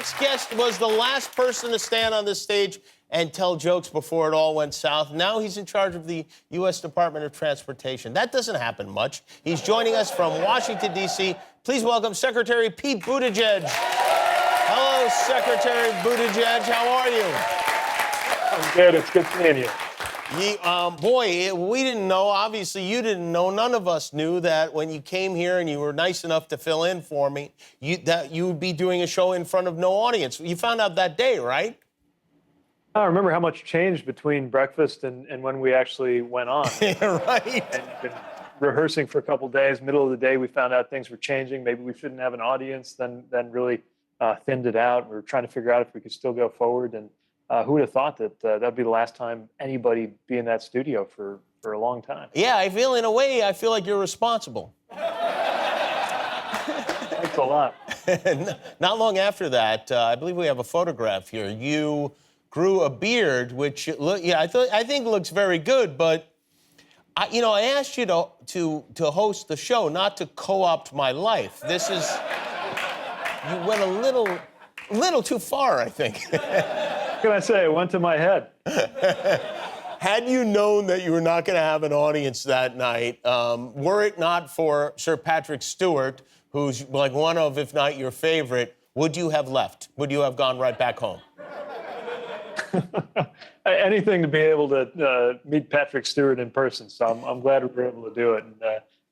next guest was the last person to stand on this stage and tell jokes before it all went south. Now he's in charge of the U.S. Department of Transportation. That doesn't happen much. He's joining us from Washington, D.C. Please welcome Secretary Pete Buttigieg. Hello, Secretary Buttigieg. How are you? I'm good. It's good seeing you. Boy, we didn't know. Obviously, you didn't know. None of us knew that when you came here and you were nice enough to fill in for me, that you would be doing a show in front of no audience. You found out that day, right? I remember how much changed between breakfast and when we actually went on. Right. And been rehearsing for a couple of days. Middle of the day, we found out things were changing. Maybe we shouldn't have an audience. Then really thinned it out. We were trying to figure out if we could still go forward. And who would have thought that that'd be the last time anybody be in that studio for a long time? Yeah, I feel in a way, I feel like you're responsible. Thanks a lot. Not long after that, I believe we have a photograph here. You grew a beard, which I think looks very good. But I asked you to host the show, not to co-opt my life. You went a little too far, I think. What can I say? It went to my head. Had you known that you were not going to have an audience that night, were it not for Sir Patrick Stewart, who's like one of, if not your favorite, would you have left? Would you have gone right back home? Anything to be able to meet Patrick Stewart in person. So I'm glad we were able to do it. And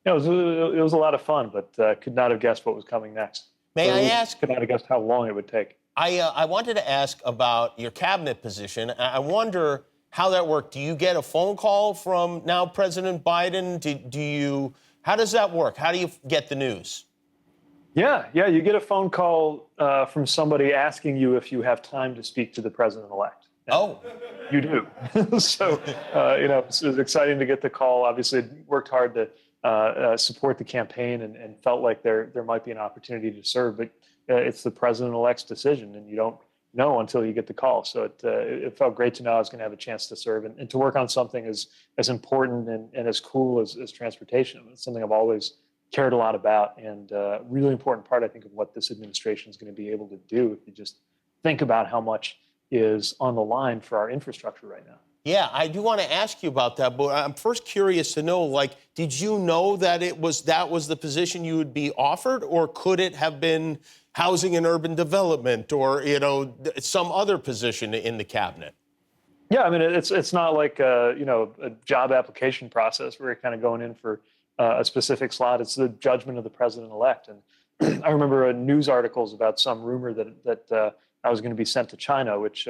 it was a lot of fun, but could not have guessed what was coming next. May I ask? Could not have guessed how long it would take. I wanted to ask about your cabinet position. I wonder how that worked. Do you get a phone call from now President Biden? How does that work? How do you get the news? Yeah, you get a phone call from somebody asking you if you have time to speak to the president-elect. Oh. You do. So, it was exciting to get the call. Obviously, worked hard to support the campaign and felt like there might be an opportunity to serve. But it's the president-elect's decision, and you don't know until you get the call. So it felt great to know I was going to have a chance to serve and to work on something as important and as cool as transportation. It's something I've always cared a lot about, and a really important part, I think, of what this administration is going to be able to do if you just think about how much is on the line for our infrastructure right now. Yeah, I do want to ask you about that, but I'm first curious to know, did you know that that was the position you would be offered, or could it have been housing and urban development, or, some other position in the cabinet? Yeah, I mean, it's not like a job application process where you're kind of going in for a specific slot. It's the judgment of the president-elect. And I remember news articles about some rumor that I was going to be sent to China, which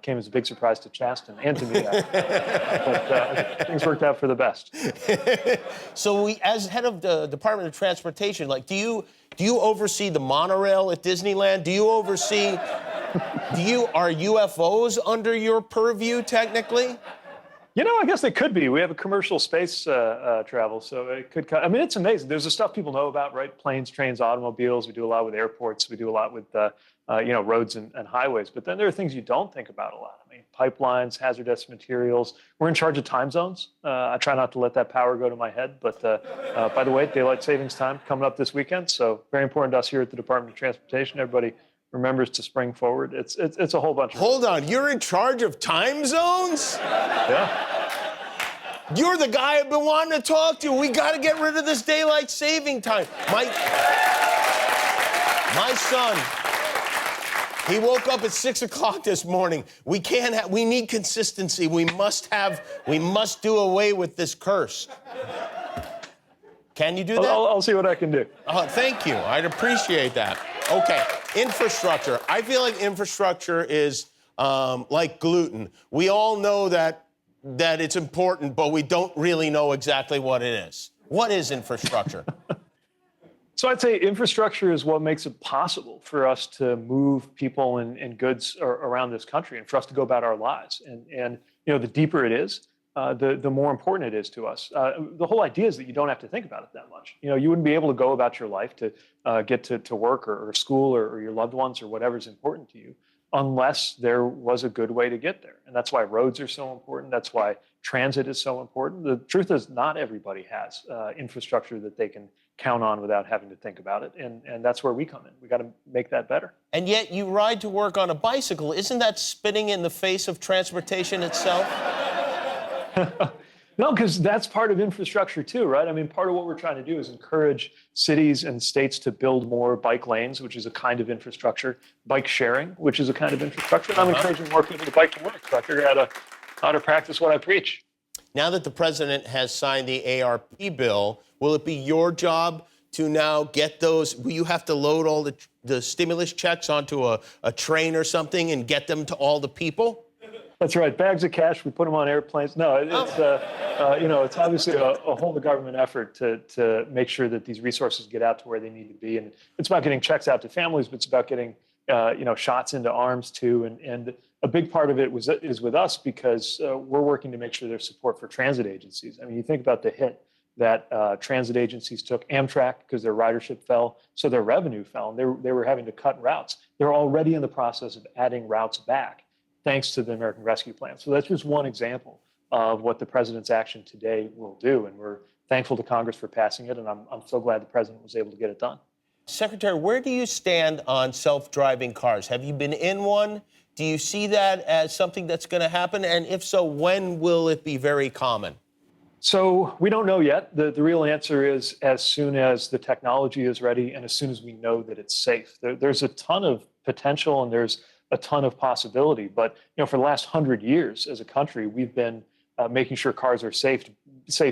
came as a big surprise to Chasten and to me. But things worked out for the best. So, as head of the Department of Transportation, do you oversee the monorail at Disneyland? Are UFOs under your purview technically? I guess they could be. We have a commercial space travel, so it could. I mean, it's amazing. There's the stuff people know about, right? Planes, trains, automobiles. We do a lot with airports. We do a lot with roads and highways. But then there are things you don't think about a lot. I mean, pipelines, hazardous materials. We're in charge of time zones. I try not to let that power go to my head. But by the way, daylight savings time coming up this weekend. So very important to us here at the Department of Transportation. Everybody remembers to spring forward. It's a whole bunch of... Hold on, you're in charge of time zones? Yeah. You're the guy I've been wanting to talk to. We got to get rid of this daylight saving time. My son, he woke up at 6 o'clock this morning. We need consistency. We must do away with this curse. Can you do that? I'll see what I can do. Thank you. I'd appreciate that. Okay, infrastructure. I feel like infrastructure is like gluten. We all know that it's important, but we don't really know exactly what it is. What is infrastructure? So I'd say infrastructure is what makes it possible for us to move people and goods around this country and for us to go about our lives. And the deeper it is, the more important it is to us. The whole idea is that you don't have to think about it that much. You wouldn't be able to go about your life to get to work or school or your loved ones or whatever's important to you unless there was a good way to get there. And that's why roads are so important. That's why transit is so important. The truth is not everybody has infrastructure that they can count on without having to think about it. And that's where we come in. We got to make that better. And yet you ride to work on a bicycle. Isn't that spitting in the face of transportation itself? No, because that's part of infrastructure too, right? I mean, part of what we're trying to do is encourage cities and states to build more bike lanes, which is a kind of infrastructure, bike sharing, which is a kind of infrastructure. And I'm encouraging more people to bike to work, so I figure out how to practice what I preach. Now that the president has signed the ARP bill, will it be your job to now get those? Will you have to load all the stimulus checks onto a train or something and get them to all the people? That's right. Bags of cash. We put them on airplanes. No, it's it's obviously a whole government effort to make sure that these resources get out to where they need to be, and it's about getting checks out to families, but it's about getting shots into arms too. And a big part of it is with us because we're working to make sure there's support for transit agencies. I mean, you think about the hit that transit agencies took. Amtrak, because their ridership fell, so their revenue fell, and they were having to cut routes. They're already in the process of adding routes back, thanks to the American Rescue Plan. So that's just one example of what the president's action today will do. And we're thankful to Congress for passing it. And I'm so glad the president was able to get it done. Secretary, where do you stand on self-driving cars? Have you been in one? Do you see that as something that's going to happen? And if so, when will it be very common? So we don't know yet. The real answer is as soon as the technology is ready and as soon as we know that it's safe. There's a ton of potential and there's a ton of possibility. But for the last 100 years as a country, we've been making sure cars are safe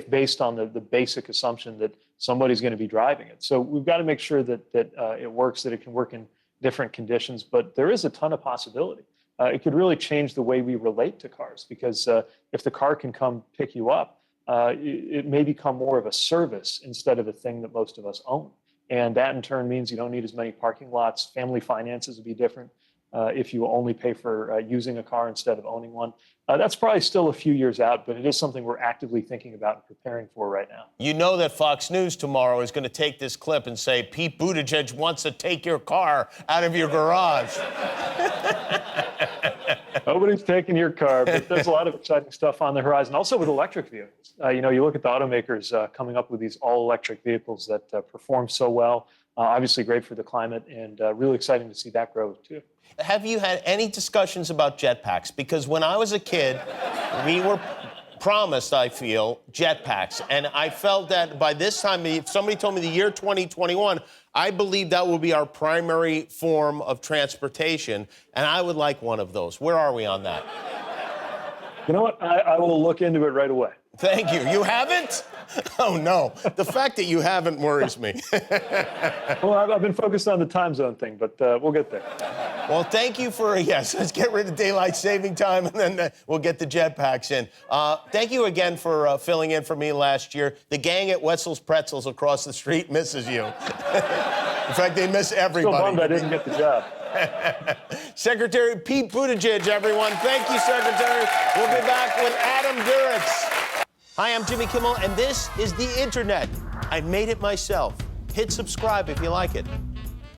based on the basic assumption that somebody's going to be driving it. So we've got to make sure that it works, that it can work in different conditions. But there is a ton of possibility. It could really change the way we relate to cars, because if the car can come pick you up, it may become more of a service instead of a thing that most of us own. And that in turn means you don't need as many parking lots. Family finances would be different if you only pay for using a car instead of owning one. That's probably still a few years out, but it is something we're actively thinking about and preparing for right now. You know that Fox News tomorrow is going to take this clip and say, Pete Buttigieg wants to take your car out of your garage. Nobody's taking your car, but there's a lot of exciting stuff on the horizon. Also with electric vehicles. You look at the automakers coming up with these all-electric vehicles that perform so well. Obviously great for the climate, and really exciting to see that grow too. Have you had any discussions about jetpacks? Because when I was a kid, we were promised, I feel, jetpacks. And I felt that by this time, if somebody told me the year 2021, I believe that will be our primary form of transportation. And I would like one of those. Where are we on that? You know what? I will look into it right away. Thank you. You haven't? Oh, no. The fact that you haven't worries me. Well, I've been focused on the time zone thing, but we'll get there. Well, thank you for, yes, let's get rid of daylight saving time, and then we'll get the jetpacks in. Thank you again for filling in for me last year. The gang at Wetzel's Pretzels across the street misses you. In fact, they miss everybody. Still bummed I didn't get the job. Secretary Pete Buttigieg, everyone. Thank you, Secretary. We'll be back with Adam Duritz. Hi, I'm Jimmy Kimmel, and this is The Internet. I made it myself. Hit subscribe if you like it.